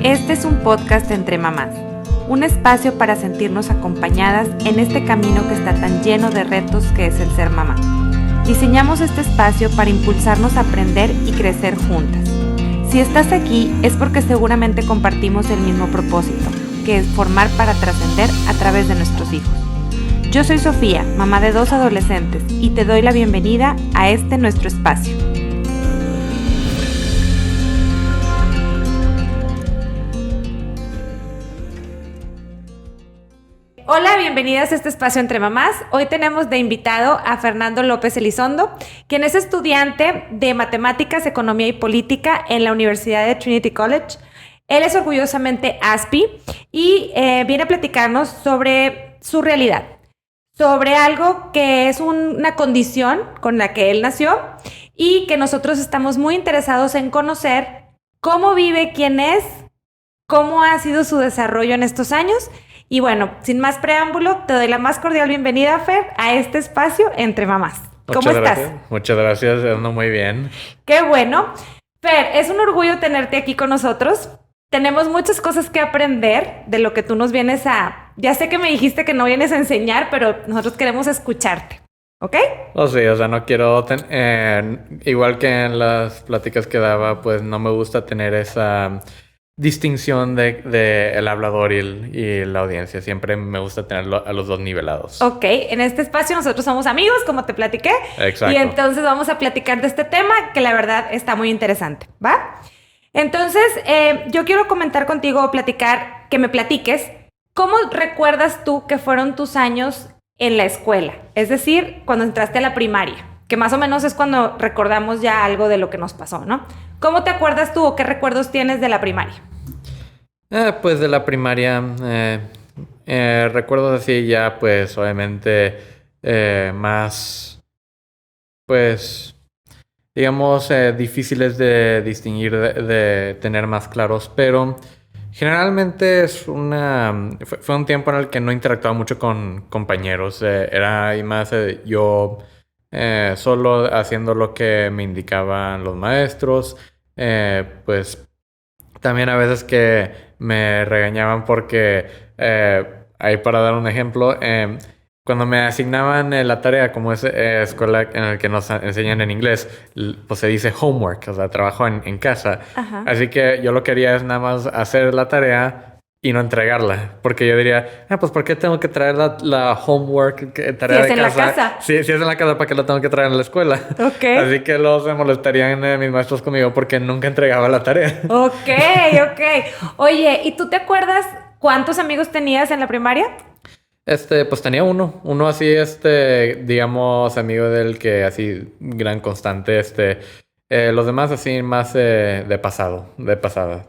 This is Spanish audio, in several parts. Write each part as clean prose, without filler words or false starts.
Este es un podcast entre mamás, un espacio para sentirnos acompañadas en este camino que está tan lleno de retos que es el ser mamá. Diseñamos este espacio para impulsarnos a aprender y crecer juntas. Si estás aquí es porque seguramente compartimos el mismo propósito, que es formar para trascender a través de nuestros hijos. Yo soy Sofía, mamá de 2 adolescentes, y te doy la bienvenida a este nuestro espacio. Hola, bienvenidas a este espacio entre mamás. Hoy tenemos de invitado a Fernando López Elizondo, quien es estudiante de Matemáticas, Economía y Política en la Universidad de Trinity College. Él es orgullosamente ASPI y viene a platicarnos sobre su realidad, sobre algo que es una condición con la que él nació y que nosotros estamos muy interesados en conocer cómo vive, quién es, cómo ha sido su desarrollo en estos años. Y bueno, sin más preámbulo, te doy la más cordial bienvenida, Fer, a este espacio entre mamás. ¿Cómo estás? Muchas gracias, ando muy bien. Qué bueno. Fer, es un orgullo tenerte aquí con nosotros. Tenemos muchas cosas que aprender de lo que tú nos vienes a... Ya sé que me dijiste que no vienes a enseñar, pero nosotros queremos escucharte, ¿ok? Sí, no quiero... igual que en las pláticas que daba, pues no me gusta tener esa distinción de el hablador y la audiencia. Siempre me gusta tenerlo a los dos nivelados. Ok, en este espacio nosotros somos amigos, como te platiqué. Exacto. Y entonces vamos a platicar de este tema que la verdad está muy interesante, ¿va? Entonces, yo quiero comentar contigo, que me platiques, ¿cómo recuerdas tú que fueron tus años en la escuela? Es decir, cuando entraste a la primaria, que más o menos es cuando recordamos ya algo de lo que nos pasó, ¿no? ¿Cómo te acuerdas tú o qué recuerdos tienes de la primaria? Pues de la primaria, recuerdo así ya, pues obviamente más, pues, digamos, difíciles de distinguir, de tener más claros, pero generalmente fue un tiempo en el que no interactuaba mucho con compañeros, era y más yo solo haciendo lo que me indicaban los maestros, pues también a veces que me regañaban porque, ahí para dar un ejemplo, cuando me asignaban la tarea, como es escuela en la que nos enseñan en inglés, pues se dice homework, o sea, trabajo en casa. Ajá. Así que yo lo que quería es nada más hacer la tarea y no entregarla. Porque yo diría, pues ¿por qué tengo que traer la homework, tarea de casa? Si es en la casa. Si es en la casa, ¿para qué la tengo que traer en la escuela? Ok. Así que luego se molestarían mis maestros conmigo porque nunca entregaba la tarea. Ok. Oye, ¿y tú te acuerdas cuántos amigos tenías en la primaria? Pues tenía uno así, digamos, amigo del que así, gran constante, los demás así más de pasada.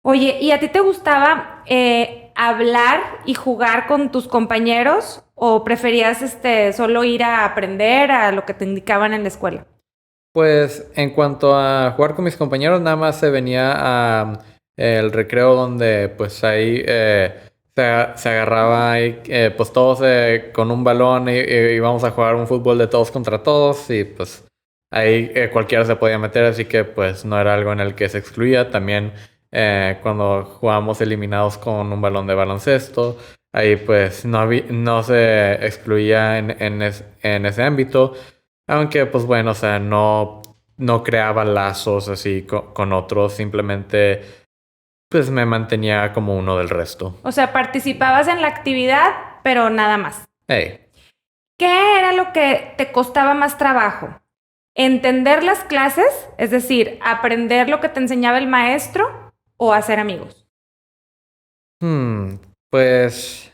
Oye, ¿y a ti te gustaba hablar y jugar con tus compañeros o preferías solo ir a aprender a lo que te indicaban en la escuela? Pues en cuanto a jugar con mis compañeros, nada más se venía a el recreo donde pues ahí se agarraba ahí, pues todos con un balón y íbamos a jugar un fútbol de todos contra todos y pues ahí cualquiera se podía meter, así que pues no era algo en el que se excluía. También cuando jugábamos eliminados con un balón de baloncesto, ahí pues no se excluía en ese ámbito. Aunque, pues bueno, o sea, no creaba lazos así con otros, simplemente pues me mantenía como uno del resto. O sea, participabas en la actividad, pero nada más. Hey. ¿Qué era lo que te costaba más trabajo? ¿Entender las clases? Es decir, ¿aprender lo que te enseñaba el maestro o hacer amigos? Pues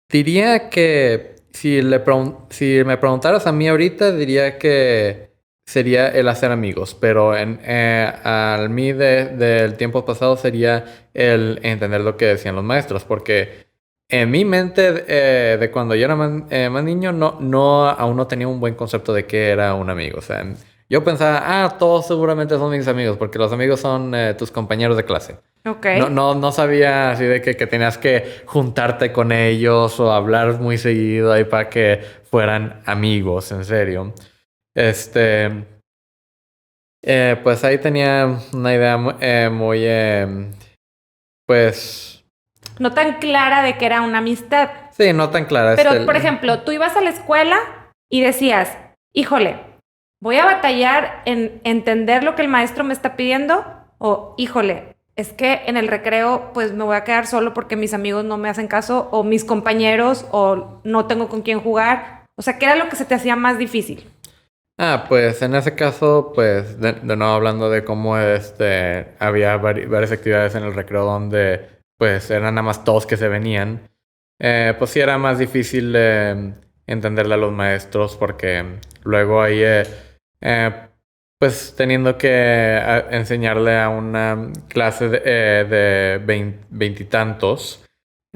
diría que si me preguntaras a mí ahorita, diría que sería el hacer amigos, pero al mí del tiempo pasado sería el entender lo que decían los maestros, porque en mi mente de cuando yo era más niño, aún no tenía un buen concepto de qué era un amigo. O sea, yo pensaba, todos seguramente son mis amigos, porque los amigos son tus compañeros de clase. Okay. No sabía así de que tenías que juntarte con ellos o hablar muy seguido ahí para que fueran amigos, en serio. Pues ahí tenía una idea muy, pues, No tan clara de que era una amistad. sí, no tan clara. Pero, por ejemplo, tú ibas a la escuela y decías, híjole, voy a batallar en entender lo que el maestro me está pidiendo, o híjole, es que en el recreo pues me voy a quedar solo porque mis amigos no me hacen caso, o mis compañeros, o no tengo con quién jugar. O sea, ¿qué era lo que se te hacía más difícil? Pues en ese caso, pues, de nuevo hablando de cómo había varias actividades en el recreo donde, pues, eran nada más todos que se venían. Pues sí era más difícil entenderle a los maestros porque luego ahí, pues, teniendo que enseñarle a una clase de veintitantos,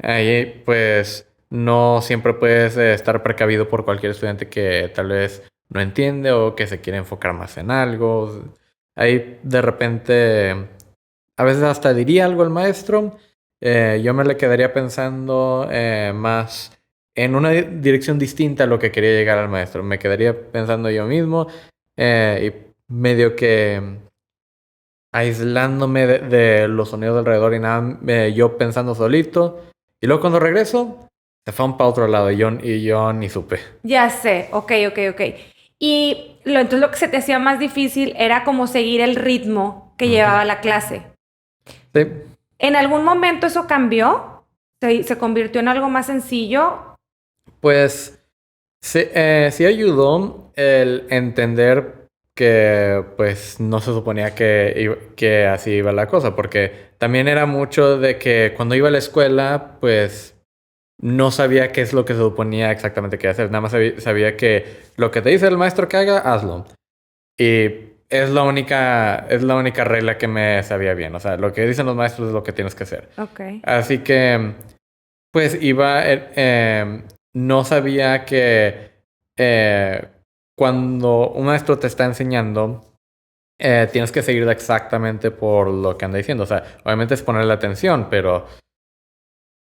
ahí, pues, no siempre puedes estar precavido por cualquier estudiante que tal vez no entiende o que se quiere enfocar más en algo. Ahí de repente, a veces hasta diría algo el maestro. Yo me le quedaría pensando más en una dirección distinta a lo que quería llegar al maestro. Me quedaría pensando yo mismo y medio que aislándome de los sonidos alrededor y nada, yo pensando solito. Y luego cuando regreso, se fue para otro lado y yo ni supe. Ya sé, ok. Y entonces lo que se te hacía más difícil era como seguir el ritmo que Ujú. llevaba la clase. Sí. ¿En algún momento eso cambió? ¿Se convirtió en algo más sencillo? Pues sí, sí ayudó el entender que pues no se suponía que así iba la cosa, porque también era mucho de que cuando iba a la escuela, pues no sabía qué es lo que se suponía exactamente que hacer, nada más sabía que lo que te dice el maestro que haga, hazlo. Y es la única regla que me sabía bien, o sea, lo que dicen los maestros es lo que tienes que hacer. Ok. Así que pues iba, no sabía que eh, cuando un maestro te está enseñando, tienes que seguir exactamente por lo que anda diciendo. O sea, obviamente es ponerle atención, pero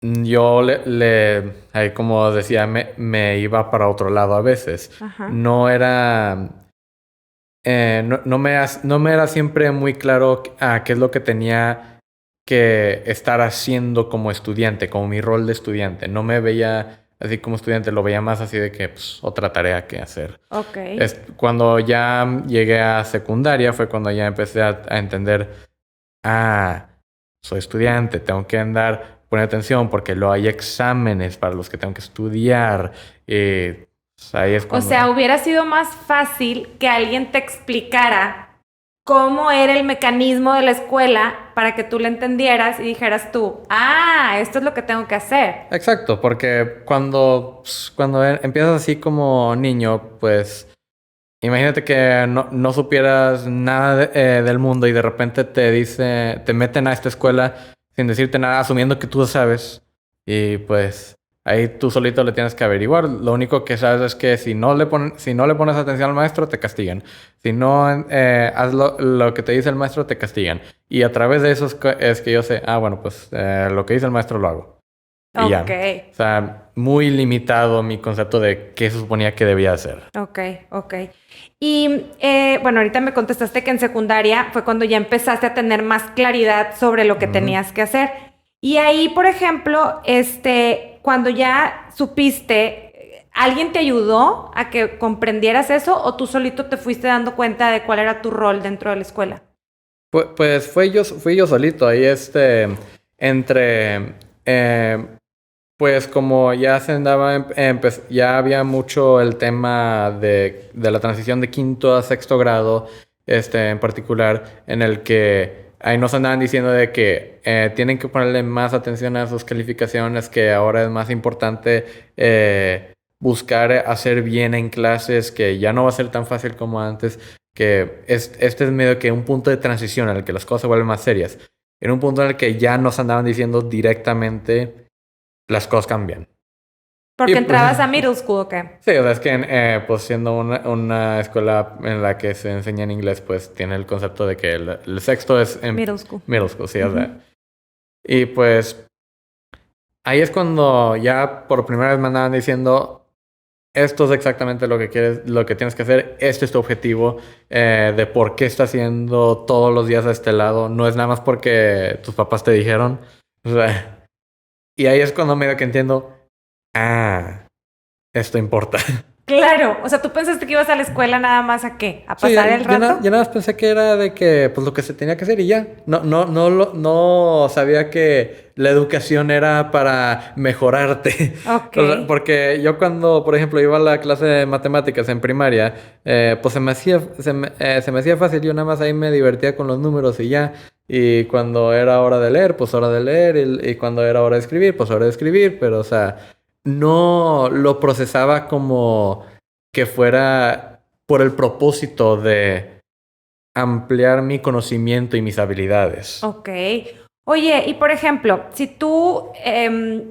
yo ahí como decía, me iba para otro lado a veces. Ajá. No era, no me era siempre muy claro a qué es lo que tenía que estar haciendo como estudiante, como mi rol de estudiante. No me veía así como estudiante, lo veía más así de que pues, otra tarea que hacer. Ok. Cuando ya llegué a secundaria fue cuando ya empecé a entender, soy estudiante, tengo que andar poniendo atención porque luego hay exámenes para los que tengo que estudiar. Pues, ahí es O cuando... sea, hubiera sido más fácil que alguien te explicara cómo era el mecanismo de la escuela para que tú lo entendieras y dijeras tú, esto es lo que tengo que hacer. Exacto, porque cuando empiezas así como niño, pues imagínate que no supieras nada del mundo y de repente te meten a esta escuela sin decirte nada, asumiendo que tú sabes. Y pues ahí tú solito le tienes que averiguar. Lo único que sabes es que si no le pones atención al maestro, te castigan. Si no haz lo que te dice el maestro, te castigan. Y a través de eso es que yo sé, bueno, pues lo que dice el maestro lo hago. Y Ok, ya. O sea, muy limitado mi concepto de qué se suponía que debía hacer. ok. Y bueno, ahorita me contestaste que en secundaria fue cuando ya empezaste a tener más claridad sobre lo que Ujú. tenías que hacer. Y ahí, por ejemplo, cuando ya supiste, ¿alguien te ayudó a que comprendieras eso o tú solito te fuiste dando cuenta de cuál era tu rol dentro de la escuela? Pues fui yo solito. Ahí entre, eh, pues como ya se andaba, ya había mucho el tema de la transición de quinto a sexto grado, en particular, en el que ahí nos andaban diciendo de que tienen que ponerle más atención a sus calificaciones, que ahora es más importante buscar hacer bien en clases, que ya no va a ser tan fácil como antes, que este es medio que un punto de transición en el que las cosas se vuelven más serias. En un punto en el que ya nos andaban diciendo directamente las cosas cambian. Y Porque pues, entrabas a middle school, ¿o qué? sí, o sea, es que pues siendo una escuela en la que se enseña en inglés, pues tiene el concepto de que el sexto es en Middle school. middle school, sí, o Ujú. sea. Y pues ahí es cuando ya por primera vez me andaban diciendo, esto es exactamente lo que quieres, lo que tienes que hacer, este es tu objetivo, de por qué estás haciendo todos los días a este lado, no es nada más porque tus papás te dijeron. O sea, y ahí es cuando medio que entiendo, esto importa. Claro, o sea, tú pensaste que ibas a la escuela nada más a qué, a Sí, pasar el rato. yo nada más pensé que era de que, pues lo que se tenía que hacer y ya. No sabía que la educación era para mejorarte. Ok, O sea, porque yo cuando, por ejemplo, iba a la clase de matemáticas en primaria, pues se me hacía fácil. Yo nada más ahí me divertía con los números y ya. Y cuando era hora de leer, pues hora de leer. Y cuando era hora de escribir, pues hora de escribir. Pero, o sea, no lo procesaba como que fuera por el propósito de ampliar mi conocimiento y mis habilidades. ok. Oye, y por ejemplo, si tú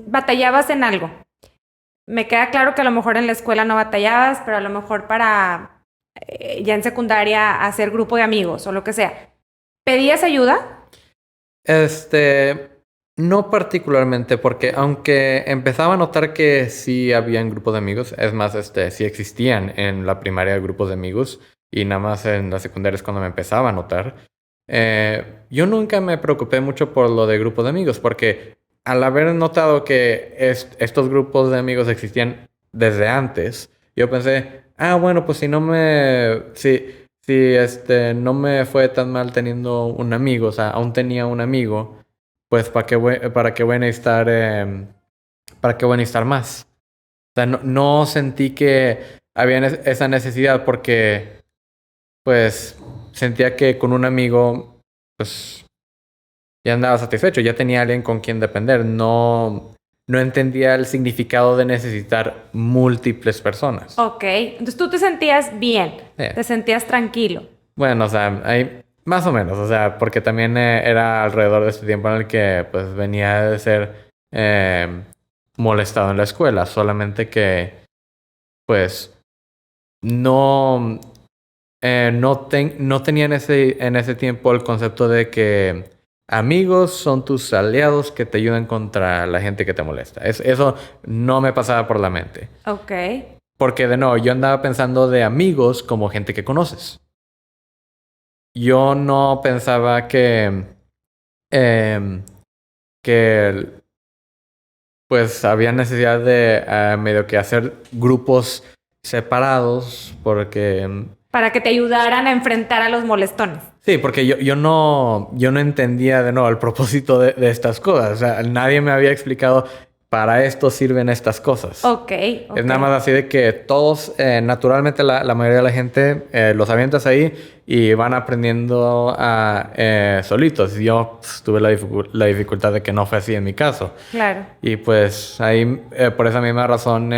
batallabas en algo, me queda claro que a lo mejor en la escuela no batallabas, pero a lo mejor para ya en secundaria hacer grupo de amigos o lo que sea. ¿Pedías ayuda? No particularmente, porque aunque empezaba a notar que sí habían grupos de amigos, es más, sí existían en la primaria grupos de amigos y nada más en la secundaria es cuando me empezaba a notar. Yo nunca me preocupé mucho por lo de grupos de amigos, porque al haber notado que estos grupos de amigos existían desde antes, yo pensé, bueno, pues si no me fue tan mal teniendo un amigo, o sea, aún tenía un amigo, pues para qué voy a necesitar, para qué voy a necesitar más. O sea, no sentí que había esa necesidad porque, pues, sentía que con un amigo, pues, ya andaba satisfecho, ya tenía alguien con quien depender. No entendía el significado de necesitar múltiples personas. Ok, entonces tú te sentías bien, te sentías tranquilo. Bueno, o sea, hay más o menos, o sea, porque también era alrededor de este tiempo en el que pues venía de ser molestado en la escuela, solamente que pues no, no tenía en ese tiempo el concepto de que amigos son tus aliados que te ayudan contra la gente que te molesta. Eso no me pasaba por la mente. Ok. Porque de nuevo, yo andaba pensando de amigos como gente que conoces. Yo no pensaba que pues había necesidad de medio que hacer grupos separados porque Para que te ayudaran a enfrentar a los molestones. sí, porque yo no entendía de nuevo el propósito de estas cosas. O sea, nadie me había explicado para esto sirven estas cosas. Ok. Es nada más así de que todos, naturalmente la mayoría de la gente los avientas ahí y van aprendiendo solitos. Yo pues, tuve la dificultad de que no fue así en mi caso. Claro. Y pues ahí, por esa misma razón,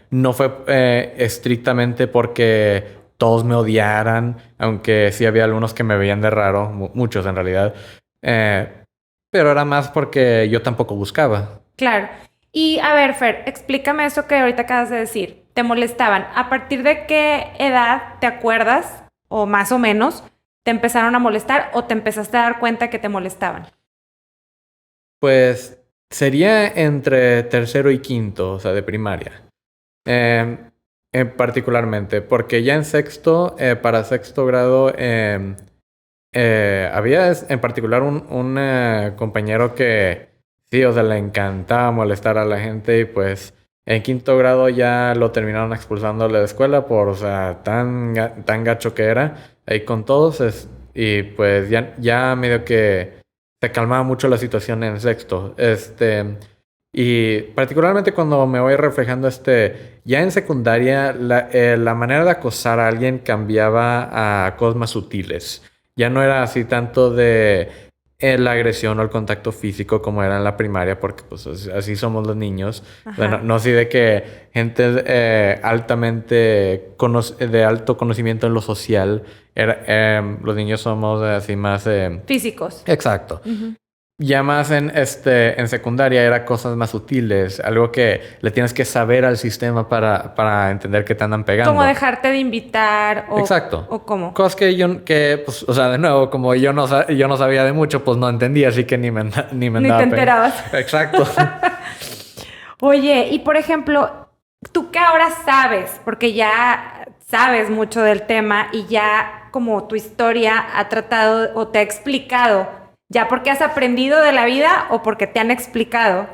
no fue estrictamente porque todos me odiaran, aunque sí había algunos que me veían de raro, muchos en realidad. Pero era más porque yo tampoco buscaba. Claro. Y a ver, Fer, explícame eso que ahorita acabas de decir. Te molestaban. ¿A partir de qué edad te acuerdas, o más o menos, te empezaron a molestar o te empezaste a dar cuenta que te molestaban? Pues sería entre tercero y quinto, o sea, de primaria. Particularmente, porque ya en sexto, para sexto grado, había en particular un compañero que sí, o sea, le encantaba molestar a la gente y pues en quinto grado ya lo terminaron expulsando de la escuela por, o sea, tan gacho que era ahí con todos y pues ya medio que se calmaba mucho la situación en sexto. Y particularmente cuando me voy reflejando ya en secundaria, la manera de acosar a alguien cambiaba a cosas más sutiles. Ya no era así tanto de la agresión o el contacto físico como era en la primaria, porque pues así somos los niños. Bueno, no así de que gente de alto conocimiento en lo social, los niños somos así más... Físicos. Exacto. Ya más en secundaria era cosas más sutiles, algo que le tienes que saber al sistema para entender que te andan pegando. Como dejarte de invitar o... Exacto. ¿O cómo? Cosas que pues, o sea, de nuevo, como yo no sabía de mucho, pues no entendía, así que ni me Ni te enterabas. Exacto. Oye, y por ejemplo, tú que ahora sabes, porque ya sabes mucho del tema y ya como tu historia ha tratado o te ha explicado, ya porque has aprendido de la vida o porque te han explicado,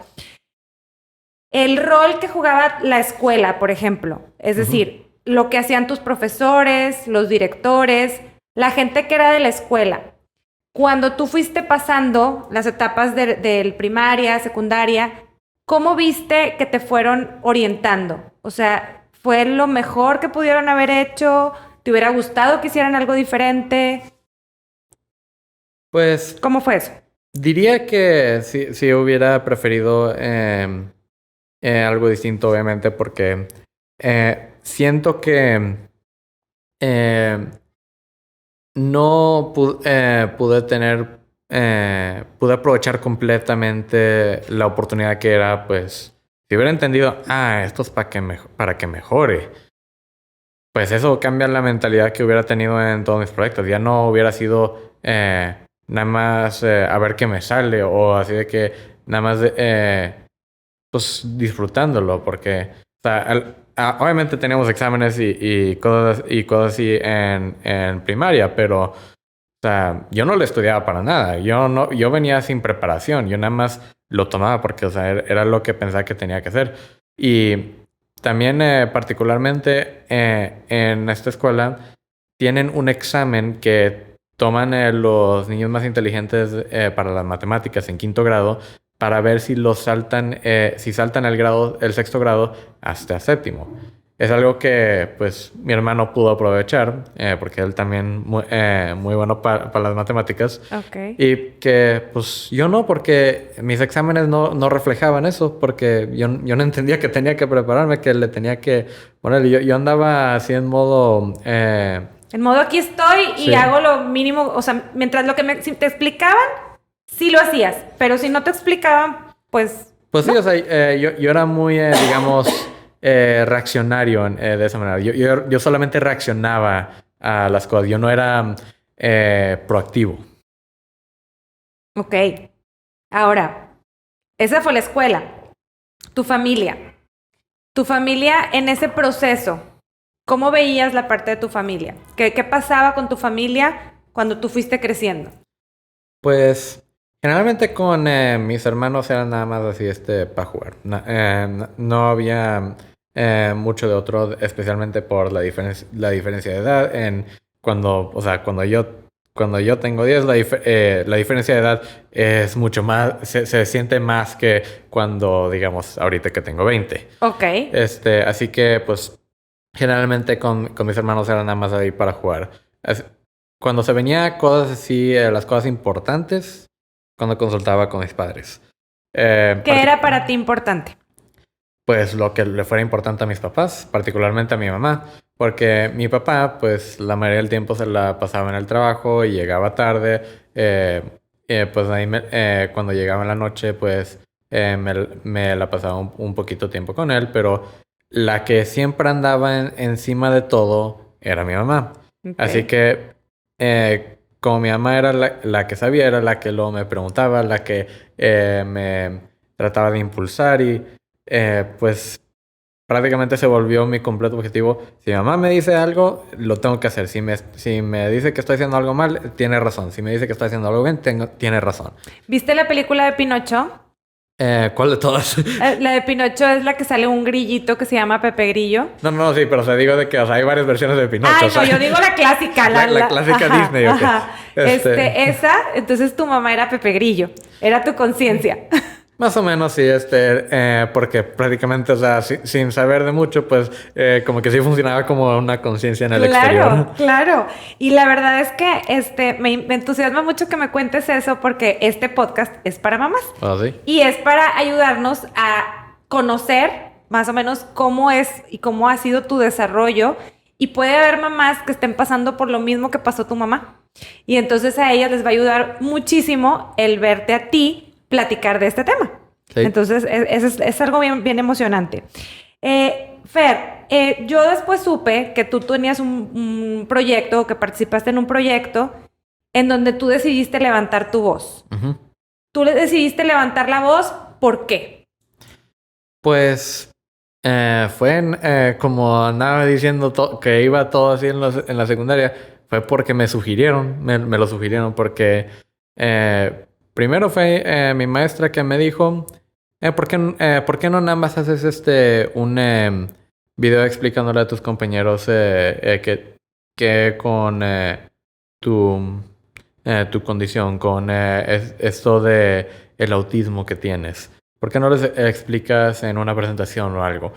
el rol que jugaba la escuela, por ejemplo, es decir, lo que hacían tus profesores, los directores, la gente que era de la escuela. Cuando tú fuiste pasando las etapas de primaria, secundaria, ¿cómo viste que te fueron orientando? O sea, ¿fue lo mejor que pudieron haber hecho? ¿Te hubiera gustado que hicieran algo diferente? Pues ¿Cómo fue eso? diría que sí hubiera preferido algo distinto, obviamente, porque siento que eh, no pude pude aprovechar completamente la oportunidad que era, pues, si hubiera entendido, esto es para que mejore, pues eso cambia la mentalidad que hubiera tenido en todos mis proyectos. Ya no hubiera sido nada más a ver qué me sale o así de que nada más pues disfrutándolo, porque o sea, obviamente teníamos exámenes y cosas así en primaria, pero o sea, yo no lo estudiaba para nada. Yo venía sin preparación, yo nada más lo tomaba porque o sea, era lo que pensaba que tenía que hacer. Y también particularmente en esta escuela tienen un examen que toman los niños más inteligentes para las matemáticas en quinto grado para ver si si saltan el sexto grado hasta séptimo. Es algo que, pues, mi hermano pudo aprovechar, porque él también muy bueno para las matemáticas. Ok. Y que, pues, yo no, porque mis exámenes no reflejaban eso, porque yo no entendía que tenía que prepararme, que le tenía que poner. Yo andaba así en modo... En modo aquí estoy y sí. hago lo mínimo, o sea, mientras si te explicaban, sí lo hacías, pero si no te explicaban, pues... Pues sí, no. o sea, yo era muy, digamos, reaccionario de esa manera. Yo solamente reaccionaba a las cosas. Yo no era proactivo. Ok. Ahora, esa fue la escuela. Tu familia. Tu familia en ese proceso, ¿cómo veías la parte de tu familia? ¿Qué pasaba con tu familia cuando tú fuiste creciendo? Pues generalmente con mis hermanos era nada más así para jugar. No había mucho de otro, especialmente por la diferencia de edad. O sea, cuando yo tengo 10 la diferencia de edad es mucho más, se siente más que cuando, digamos, ahorita que tengo 20. Ok. Así que, pues, generalmente con mis hermanos era nada más ahí para jugar. Cuando se venía cosas así, las cosas importantes, cuando consultaba con mis padres. ¿Qué era para ti importante? Pues lo que le fuera importante a mis papás, particularmente a mi mamá, porque mi papá, pues la mayoría del tiempo se la pasaba en el trabajo y llegaba tarde. Pues ahí cuando llegaba en la noche, pues me la pasaba un poquito tiempo con él, pero la que siempre andaba encima de todo era mi mamá. Okay. Así que como mi mamá era la que sabía, era la que luego me preguntaba, la que me trataba de impulsar y pues prácticamente se volvió mi completo objetivo. Si mi mamá me dice algo, lo tengo que hacer. Si me dice que estoy haciendo algo mal, tiene razón. Si me dice que estoy haciendo algo bien, tiene razón. ¿Viste la película de Pinocho? ¿Cuál de todas? La de Pinocho es la que sale un grillito que se llama Pepe Grillo. No, sí, pero te digo de que o sea, hay varias versiones de Pinocho. Ay, o sea, no, yo digo la clásica. la clásica ajá, Disney. Okay. Ajá. Esa, entonces tu mamá era Pepe Grillo. Era tu conciencia. Más o menos, sí, porque prácticamente, o sea, sin saber de mucho, pues como que sí funcionaba como una conciencia en el exterior. Claro. Y la verdad es que me entusiasma mucho que me cuentes eso porque este podcast es para mamás. ¿Ah, sí? Y es para ayudarnos a conocer más o menos cómo es y cómo ha sido tu desarrollo. Y puede haber mamás que estén pasando por lo mismo que pasó tu mamá. Y entonces a ellas les va a ayudar muchísimo el verte a ti platicar de este tema. Sí. Entonces, es algo bien emocionante. Fer, yo después supe que tú tenías un proyecto, que participaste en un proyecto en donde tú decidiste levantar tu voz. Uh-huh. Tú decidiste levantar la voz, ¿por qué? Pues, Como andaba diciendo que iba todo así en la secundaria, fue porque me sugirieron, me lo sugirieron porque primero fue mi maestra que me dijo, ¿por qué no nada más haces un video explicándole a tus compañeros que con tu, tu condición, con esto de el autismo que tienes? ¿Por qué no les explicas en una presentación o algo?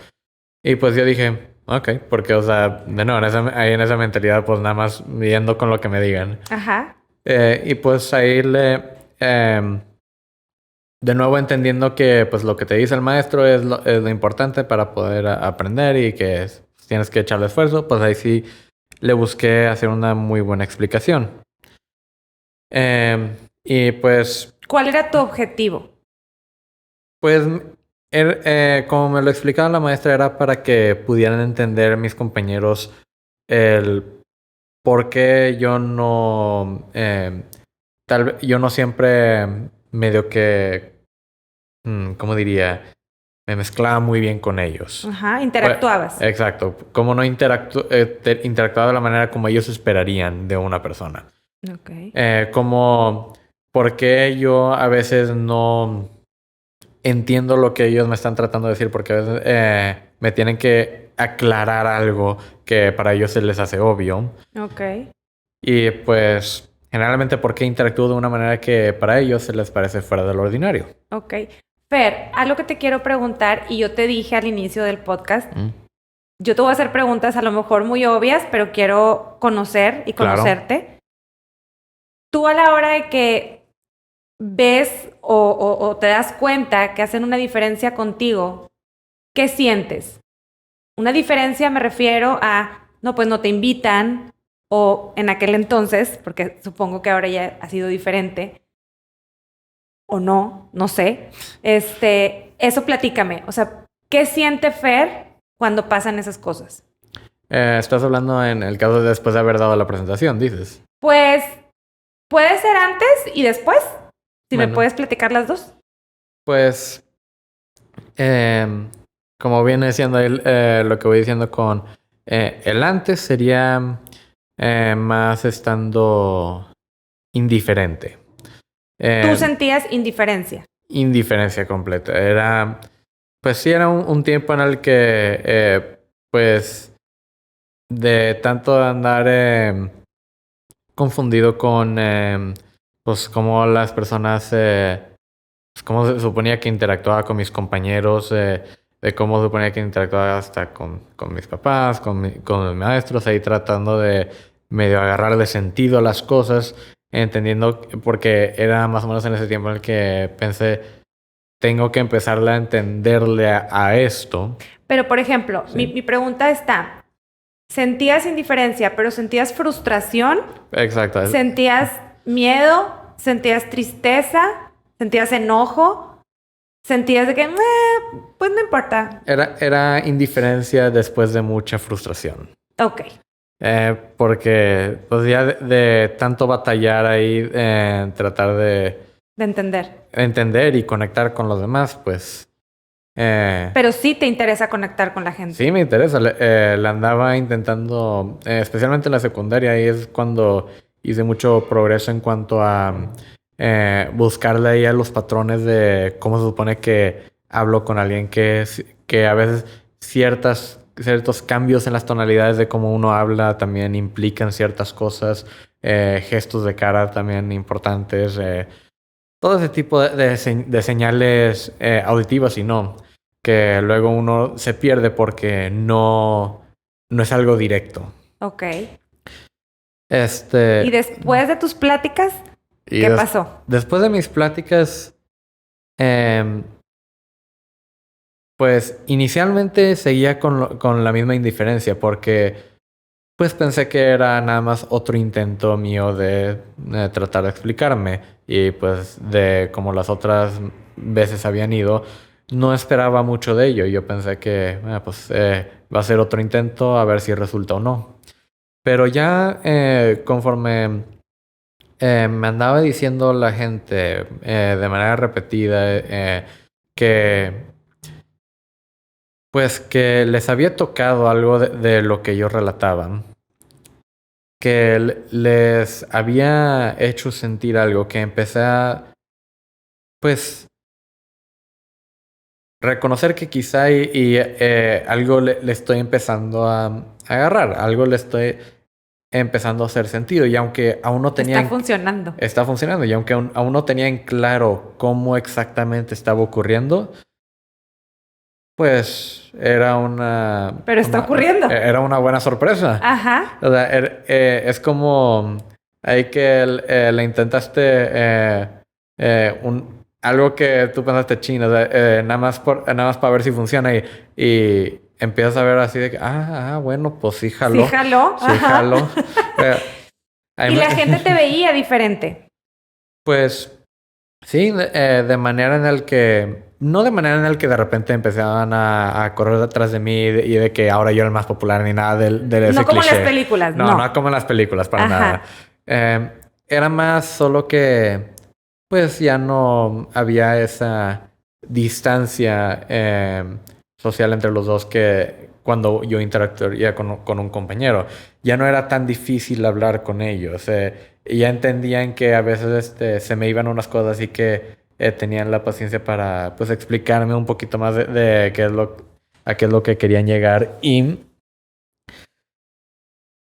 Y pues yo dije, ok, porque, o sea, de nuevo, ahí en esa mentalidad, pues nada más viendo con lo que me digan. Ajá. Y pues ahí de nuevo entendiendo que pues lo que te dice el maestro es lo importante para poder aprender y que tienes que echarle esfuerzo, pues ahí sí le busqué hacer una muy buena explicación. Y pues... ¿Cuál era tu objetivo? Pues, como me lo explicaba la maestra, era para que pudieran entender mis compañeros el por qué yo no, yo no siempre medio que, ¿cómo diría? Me mezclaba muy bien con ellos. Ajá, interactuabas. Exacto. Como no interactuaba de la manera como ellos esperarían de una persona. Ok. Como, ¿por qué yo a veces no entiendo lo que ellos me están tratando de decir? Porque a veces me tienen que aclarar algo que para ellos se les hace obvio. Ok. Y pues generalmente porque interactúo de una manera que para ellos se les parece fuera del ordinario. Ok. Fer, algo que te quiero preguntar, y yo te dije al inicio del podcast, yo te voy a hacer preguntas a lo mejor muy obvias, pero quiero conocer y Claro. conocerte. Tú a la hora de que ves o te das cuenta que hacen una diferencia contigo, ¿qué sientes? Una diferencia me refiero a, no, pues no te invitan, o en aquel entonces, porque supongo que ahora ya ha sido diferente, o no, no sé. Eso platícame. O sea, ¿qué siente Fer cuando pasan esas cosas? Estás hablando en el caso de después de haber dado la presentación, dices. Pues puede ser antes y después. Si me Bueno. puedes platicar las dos. Pues, como viene siendo lo que voy diciendo con el antes sería más estando indiferente. Tú sentías indiferencia. Indiferencia completa. Era, pues sí, era un tiempo en el que, pues, de tanto andar confundido con, pues, cómo las personas, pues, cómo se suponía que interactuaba con mis compañeros, de cómo se suponía que interactuaba hasta con mis papás, con los maestros, ahí tratando de medio agarrarle sentido a las cosas, entendiendo, porque era más o menos en ese tiempo en el que pensé, tengo que empezarle a entenderle a esto. Pero, por ejemplo, Sí. mi pregunta está, ¿sentías indiferencia, pero sentías frustración? Exacto. ¿Sentías miedo? ¿Sentías tristeza? ¿Sentías enojo? ¿Sentías de que, pues no importa? Era indiferencia después de mucha frustración. Ok. Porque pues ya de tanto batallar ahí, tratar de entender. entender y conectar con los demás, pues... Pero sí te interesa conectar con la gente. Sí, me interesa. La andaba intentando, especialmente en la secundaria, ahí es cuando hice mucho progreso en cuanto a buscarle ahí a los patrones de cómo se supone que hablo con alguien, que a veces ciertos cambios en las tonalidades de cómo uno habla también implican ciertas cosas, gestos de cara también importantes, todo ese tipo de señales auditivas y no, que luego uno se pierde porque no es algo directo. Ok. Y ¿Y después de tus pláticas, qué pasó? Después de mis pláticas, pues inicialmente seguía con la misma indiferencia porque pues pensé que era nada más otro intento mío de tratar de explicarme y pues de como las otras veces habían ido, no esperaba mucho de ello. Yo pensé que pues va a ser otro intento a ver si resulta o no. Pero ya conforme me andaba diciendo la gente de manera repetida que Pues que les había tocado algo de lo que yo relataba, que les había hecho sentir algo, que empecé a, pues, reconocer que quizá algo le estoy empezando a agarrar, algo le estoy empezando a hacer sentido. Y aunque aún no tenía... Está funcionando. Está funcionando. Y aunque aún no tenía en claro cómo exactamente estaba ocurriendo, pues era una... Pero está ocurriendo. Era una buena sorpresa. Ajá. O sea, es como ahí que le intentaste algo que tú pensaste chino, o sea, nada más para ver si funciona y empiezas a ver así de que, bueno, pues sí jaló. Sí jaló. Sí jaló. Y la gente te veía diferente. Pues sí, de manera en el que... No de manera en el que de repente empezaban a correr detrás de mí y de que ahora yo era el más popular ni nada de ese No como en cliché. las películas, No como en las películas, para Ajá. nada. Era más solo que pues ya no había esa distancia social entre los dos que cuando yo interactuaría con un compañero. Ya no era tan difícil hablar con ellos. Ya entendían que a veces se me iban unas cosas y que tenían la paciencia para pues explicarme un poquito más de a qué es lo que querían llegar. Y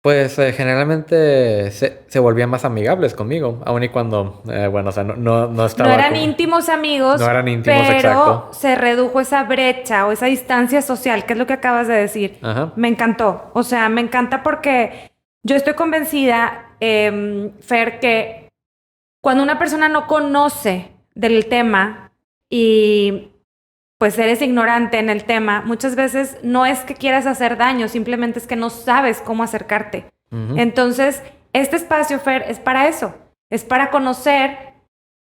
pues generalmente se volvían más amigables conmigo, aun y cuando, bueno, o sea, no estaba... No eran íntimos amigos, No eran íntimos, pero exacto. se redujo esa brecha o esa distancia social, que es lo que acabas de decir. Ajá. Me encantó. O sea, me encanta porque yo estoy convencida, Fer, que cuando una persona no conoce del tema y pues eres ignorante en el tema, muchas veces no es que quieras hacer daño, simplemente es que no sabes cómo acercarte. Ujú. Entonces, este espacio, Fer, es para eso. Es para conocer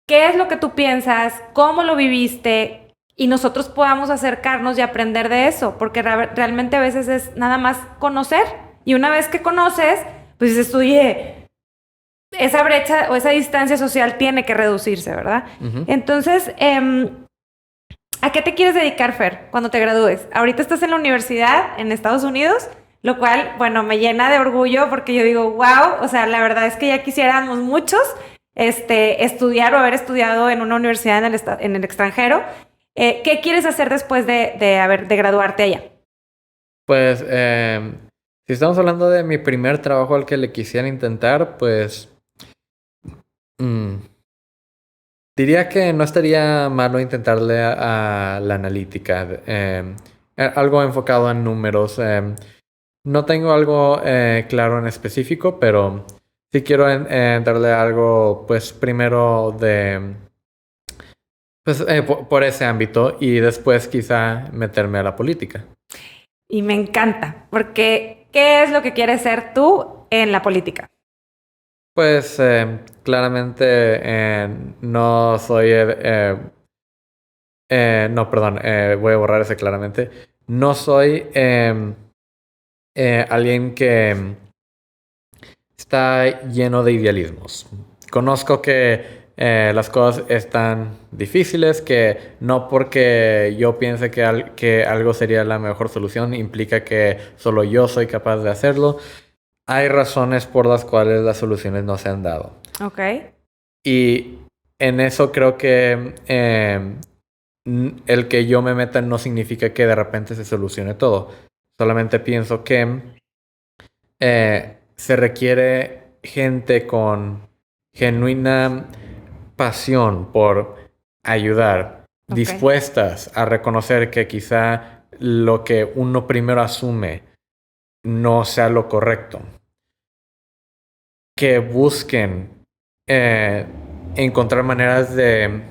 qué es lo que tú piensas, cómo lo viviste y nosotros podamos acercarnos y aprender de eso, porque realmente a veces es nada más conocer. Y una vez que conoces, pues dices, oye, esa brecha o esa distancia social tiene que reducirse, ¿verdad? Ujú. Entonces, ¿a qué te quieres dedicar, Fer, cuando te gradúes? Ahorita estás en la universidad en Estados Unidos, lo cual, bueno, me llena de orgullo porque yo digo, wow, o sea, la verdad es que ya quisiéramos muchos estudiar o haber estudiado en una universidad en el extranjero. ¿Qué quieres hacer después de graduarte allá? Pues si estamos hablando de mi primer trabajo al que le quisiera intentar, pues diría que no estaría malo intentarle a la analítica, algo enfocado en números. No tengo algo claro en específico, pero sí quiero darle algo, pues primero pues por ese ámbito y después quizá meterme a la política. Y me encanta, porque ¿qué es lo que quieres ser tú en la política? Pues claramente no soy no, perdón, voy a borrar ese claramente. No soy alguien que está lleno de idealismos. Conozco que las cosas están difíciles, que no porque yo piense que algo sería la mejor solución implica que solo yo soy capaz de hacerlo. Hay razones por las cuales las soluciones no se han dado. Ok. Y en eso creo que el que yo me meta no significa que de repente se solucione todo. Solamente pienso que se requiere gente con genuina pasión por ayudar, Ok. dispuestas a reconocer que quizá lo que uno primero asume no sea lo correcto. Que busquen encontrar maneras de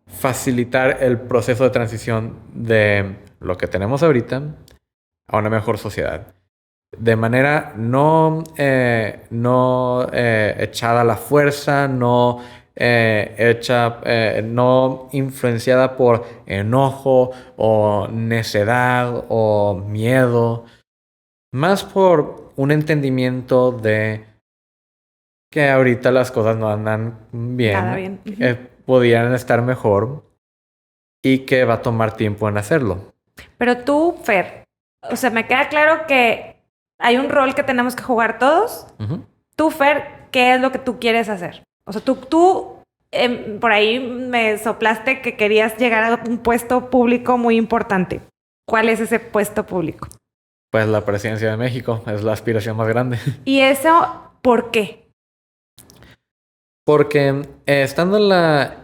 facilitar el proceso de transición de lo que tenemos ahorita a una mejor sociedad. De manera no echada a la fuerza, no no influenciada por enojo o necedad o miedo, más por un entendimiento de que ahorita las cosas no andan bien, Nada bien. podrían estar mejor y que va a tomar tiempo en hacerlo. Pero tú, Fer, o sea, me queda claro que hay un rol que tenemos que jugar todos. Ujú. Tú, Fer, ¿qué es lo que tú quieres hacer? O sea, por ahí me soplaste que querías llegar a un puesto público muy importante. ¿Cuál es ese puesto público? Pues la presidencia de México es la aspiración más grande. ¿Y eso por qué? Porque estando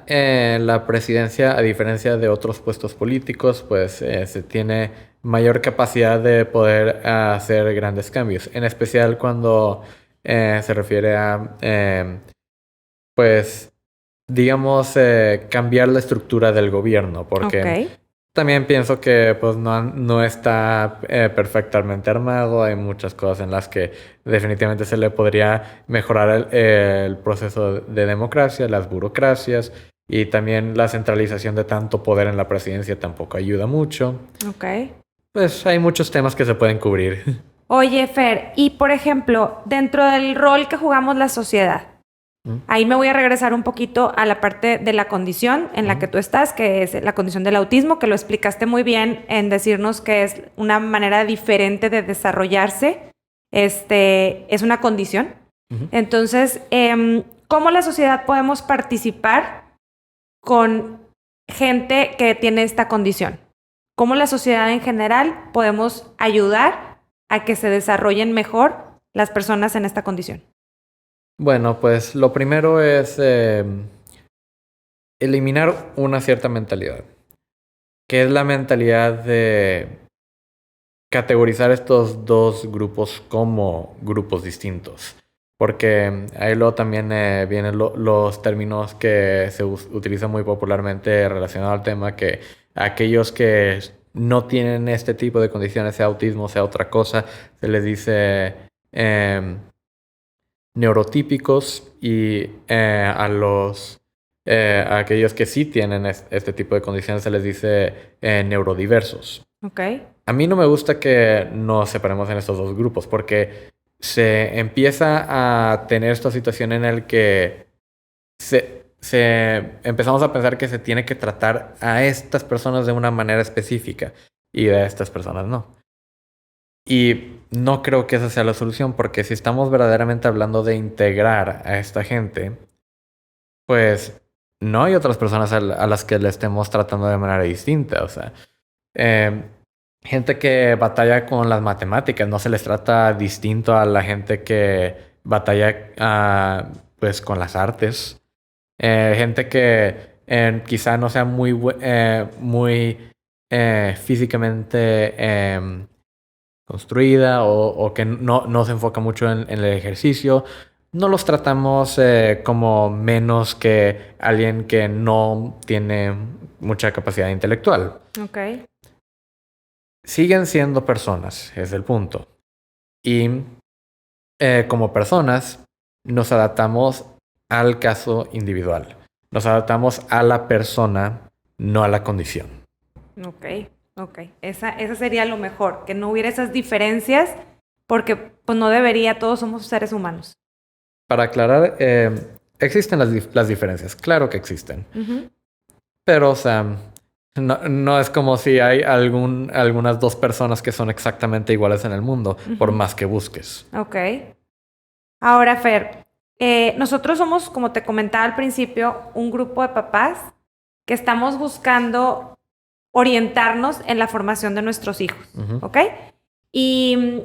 en la presidencia, a diferencia de otros puestos políticos, pues se tiene mayor capacidad de poder hacer grandes cambios. En especial cuando se refiere a, pues, digamos, cambiar la estructura del gobierno. Porque Ok. también pienso que pues no está perfectamente armado. Hay muchas cosas en las que definitivamente se le podría mejorar el proceso de democracia, las burocracias y también la centralización de tanto poder en la presidencia tampoco ayuda mucho. Ok. Pues hay muchos temas que se pueden cubrir. Oye, Fer, y por ejemplo, dentro del rol que jugamos la sociedad, ¿Mm? ahí me voy a regresar un poquito a la parte de la condición en la que tú estás, que es la condición del autismo, que lo explicaste muy bien en decirnos que es una manera diferente de desarrollarse. Es una condición. Ujú. Entonces, ¿cómo la sociedad podemos participar con gente que tiene esta condición? ¿Cómo la sociedad en general podemos ayudar a que se desarrollen mejor las personas en esta condición? Bueno, pues lo primero es eliminar una cierta mentalidad, que es la mentalidad de categorizar estos dos grupos como grupos distintos. Porque ahí luego también vienen los términos que se utilizan muy popularmente relacionados al tema, que aquellos que no tienen este tipo de condiciones, sea autismo, sea otra cosa, se les dice neurotípicos y a aquellos que sí tienen este tipo de condiciones se les dice neurodiversos. Ok. A mí no me gusta que nos separemos en estos dos grupos porque se empieza a tener esta situación en la que empezamos a pensar que se tiene que tratar a estas personas de una manera específica y a estas personas no. Y no creo que esa sea la solución porque si estamos verdaderamente hablando de integrar a esta gente, pues no hay otras personas a las que le estemos tratando de manera distinta. O sea, eh, gente que batalla con las matemáticas no se les trata distinto a la gente que batalla pues con las artes. Gente que quizá no sea muy físicamente construida o que no se enfoca mucho en el ejercicio. No los tratamos como menos que alguien que no tiene mucha capacidad intelectual. Ok. Siguen siendo personas, es el punto. Y como personas nos adaptamos al caso individual. Nos adaptamos a la persona, no a la condición. Ok. Ok. Esa sería lo mejor, que no hubiera esas diferencias, porque pues no debería, todos somos seres humanos. Para aclarar, existen las diferencias, claro que existen. Ujú. Pero, o sea, no es como si hay algunas dos personas que son exactamente iguales en el mundo, por más que busques. Ok. Ahora, Fer, nosotros somos, como te comentaba al principio, un grupo de papás que estamos buscando orientarnos en la formación de nuestros hijos, Ujú. ¿ok? Y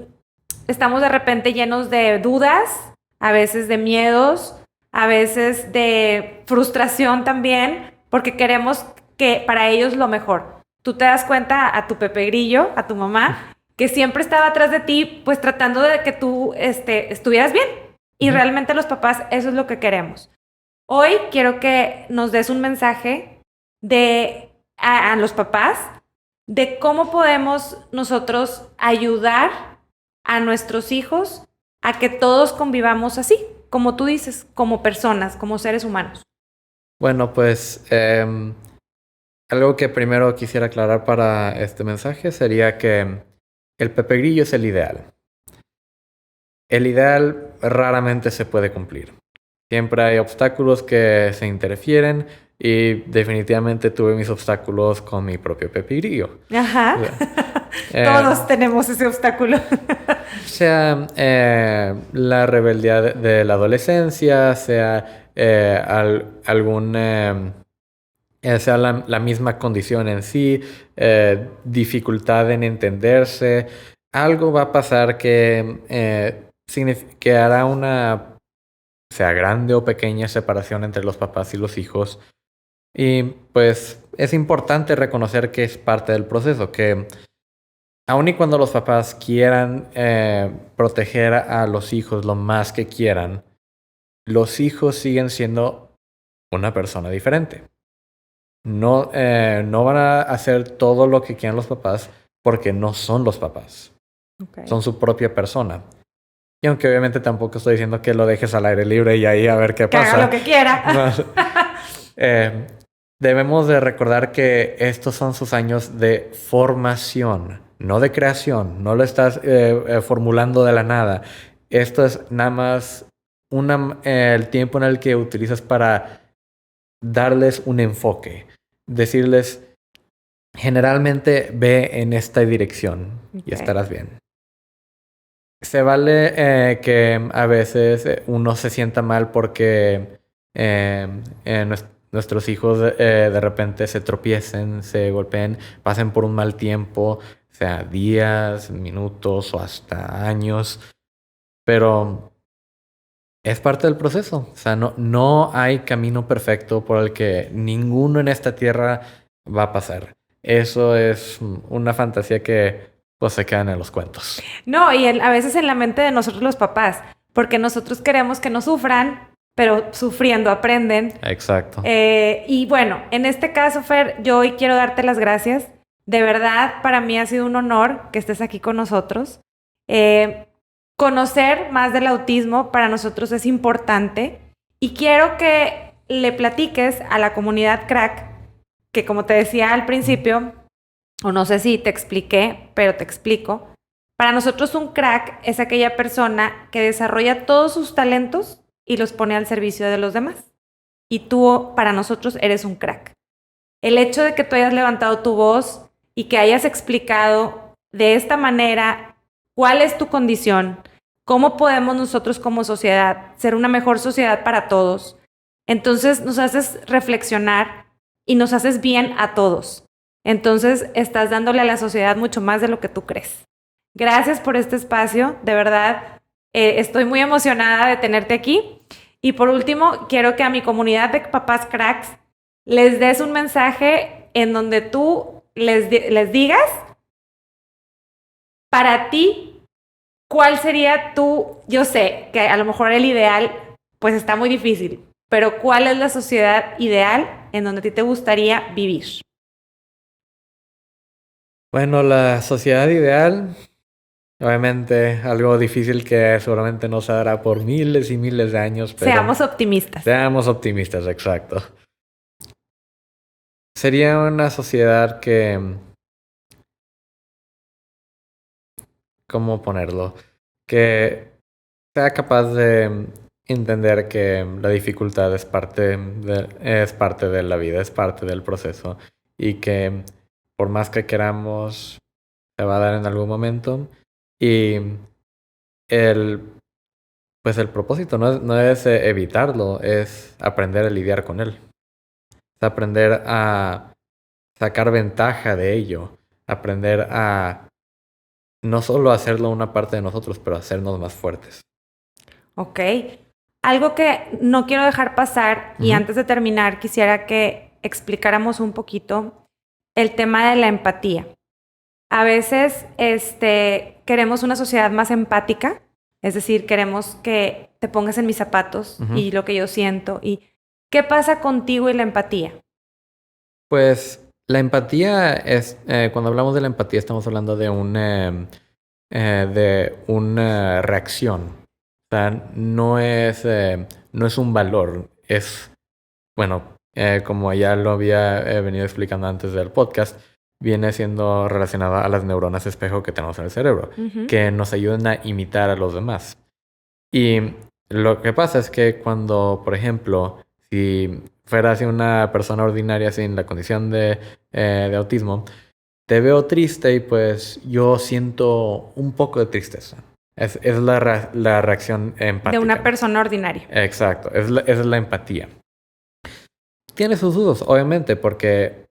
estamos de repente llenos de dudas, a veces de miedos, a veces de frustración también, porque queremos que para ellos lo mejor. Tú te das cuenta a tu Pepe Grillo, a tu mamá, que siempre estaba atrás de ti, pues tratando de que tú estuvieras bien. Y Ujú. realmente los papás, eso es lo que queremos. Hoy quiero que nos des un mensaje a los papás de cómo podemos nosotros ayudar a nuestros hijos a que todos convivamos así, como tú dices, como personas, como seres humanos. Bueno, pues algo que primero quisiera aclarar para este mensaje sería que el Pepe Grillo es el ideal. El ideal raramente se puede cumplir. Siempre hay obstáculos que se interfieren Y definitivamente tuve mis obstáculos con mi propio pepillo. Ajá. Todos tenemos ese obstáculo. Sea la rebeldía de la adolescencia, sea sea la misma condición en sí, dificultad en entenderse. Algo va a pasar que hará una, sea grande o pequeña, separación entre los papás y los hijos. Y pues es importante reconocer que es parte del proceso, que aun y cuando los papás quieran proteger a los hijos lo más que quieran, los hijos siguen siendo una persona diferente. No van a hacer todo lo que quieran los papás porque no son los papás. Okay. Son su propia persona. Y aunque obviamente tampoco estoy diciendo que lo dejes al aire libre y ahí a ver qué pasa. Que haga lo que quiera. Debemos de recordar que estos son sus años de formación, no de creación. No lo estás formulando de la nada. Esto es nada más el tiempo en el que utilizas para darles un enfoque. Decirles, generalmente ve en esta dirección y estarás bien. Se vale que a veces uno se sienta mal porque nuestros hijos de repente se tropiecen, se golpeen, pasen por un mal tiempo, sea días, minutos o hasta años. Pero es parte del proceso. O sea, no hay camino perfecto por el que ninguno en esta tierra va a pasar. Eso es una fantasía que pues se quedan en los cuentos. No, y a veces en la mente de nosotros los papás, porque nosotros queremos que no sufran, pero sufriendo aprenden. Exacto. Y bueno, en este caso, Fer, yo hoy quiero darte las gracias. De verdad, para mí ha sido un honor que estés aquí con nosotros. Conocer más del autismo para nosotros es importante y quiero que le platiques a la comunidad crack, que como te decía al principio, o no sé si te expliqué, pero te explico. Para nosotros un crack es aquella persona que desarrolla todos sus talentos y los pone al servicio de los demás. Y tú, para nosotros, eres un crack. El hecho de que tú hayas levantado tu voz y que hayas explicado de esta manera cuál es tu condición, cómo podemos nosotros como sociedad ser una mejor sociedad para todos, entonces nos haces reflexionar y nos haces bien a todos. Entonces estás dándole a la sociedad mucho más de lo que tú crees. Gracias por este espacio, de verdad. Estoy muy emocionada de tenerte aquí. Y por último, quiero que a mi comunidad de papás cracks les des un mensaje en donde tú les digas, para ti, ¿cuál sería yo sé que a lo mejor el ideal pues está muy difícil, pero ¿cuál es la sociedad ideal en donde a ti te gustaría vivir? Bueno, la sociedad ideal, obviamente algo difícil que seguramente no se dará por miles y miles de años. Pero seamos optimistas. Seamos optimistas, exacto. Sería una sociedad que... ¿Cómo ponerlo? Que sea capaz de entender que la dificultad es parte de la vida, es parte del proceso. Y que por más que queramos, se va a dar en algún momento. Y el propósito no es evitarlo, es aprender a lidiar con él. Es aprender a sacar ventaja de ello. Aprender a no solo hacerlo una parte de nosotros, pero hacernos más fuertes. Ok. Algo que no quiero dejar pasar, y antes de terminar quisiera que explicáramos un poquito el tema de la empatía. A veces queremos una sociedad más empática, es decir, queremos que te pongas en mis zapatos y lo que yo siento. ¿Y qué pasa contigo y la empatía? Pues la empatía es, cuando hablamos de la empatía estamos hablando de una reacción. O sea, no es un valor, es, bueno, como ya lo había venido explicando antes del podcast, viene siendo relacionada a las neuronas espejo que tenemos en el cerebro, que nos ayudan a imitar a los demás. Y lo que pasa es que cuando, por ejemplo, si fuera así una persona ordinaria sin la condición de autismo, te veo triste y pues yo siento un poco de tristeza. Es la reacción empática. De una persona ordinaria. Exacto, es la empatía. Tiene sus usos, obviamente, porque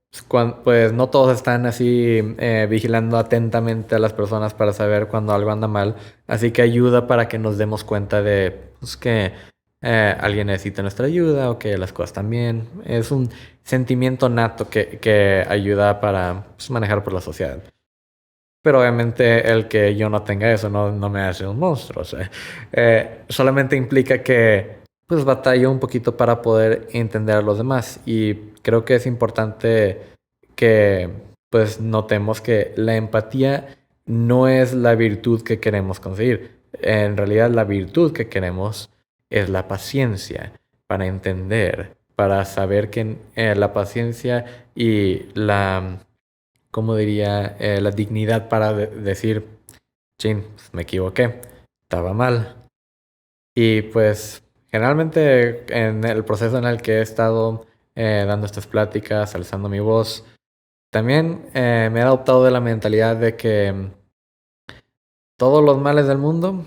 pues no todos están así vigilando atentamente a las personas para saber cuando algo anda mal. Así que ayuda para que nos demos cuenta de pues, que alguien necesita nuestra ayuda o que las cosas están bien. Es un sentimiento nato que ayuda para pues, manejar por la sociedad. Pero obviamente el que yo no tenga eso no me hace un monstruo. O sea, solamente implica que pues batallo un poquito para poder entender a los demás. Y creo que es importante que pues notemos que la empatía no es la virtud que queremos conseguir. En realidad la virtud que queremos es la paciencia para entender, para saber que la paciencia y la... ¿cómo diría? La dignidad para decir, chin, me equivoqué, estaba mal. Y pues generalmente en el proceso en el que he estado dando estas pláticas, alzando mi voz, también me he adoptado de la mentalidad de que todos los males del mundo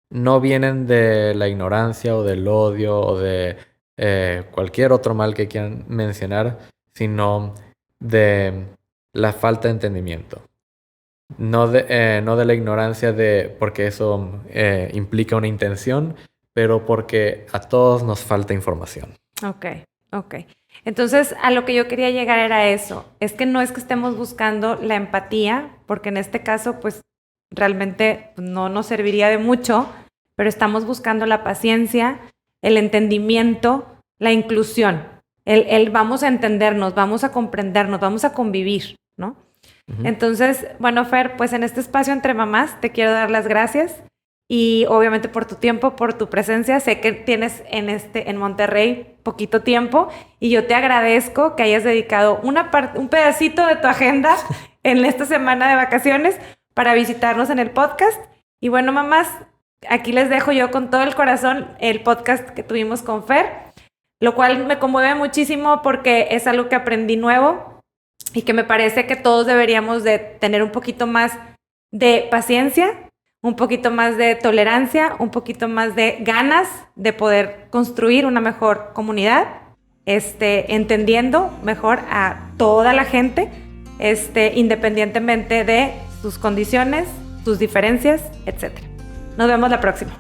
no vienen de la ignorancia o del odio o de cualquier otro mal que quieran mencionar, sino de la falta de entendimiento. No de la ignorancia porque eso implica una intención, pero porque a todos nos falta información. Ok. Entonces, a lo que yo quería llegar era eso. Es que no es que estemos buscando la empatía, porque en este caso, pues, realmente no nos serviría de mucho, pero estamos buscando la paciencia, el entendimiento, la inclusión. El vamos a entendernos, vamos a comprendernos, vamos a convivir, ¿no? Uh-huh. Entonces, bueno, Fer, pues en este espacio Entre Mamás te quiero dar las gracias y obviamente por tu tiempo, por tu presencia. Sé que tienes en Monterrey poquito tiempo y yo te agradezco que hayas dedicado un pedacito de tu agenda en esta semana de vacaciones para visitarnos en el podcast. Y bueno, mamás, aquí les dejo yo con todo el corazón el podcast que tuvimos con Fer, lo cual me conmueve muchísimo porque es algo que aprendí nuevo y que me parece que todos deberíamos de tener un poquito más de paciencia, un poquito más de tolerancia, un poquito más de ganas de poder construir una mejor comunidad, entendiendo mejor a toda la gente, independientemente de sus condiciones, sus diferencias, etc. Nos vemos la próxima.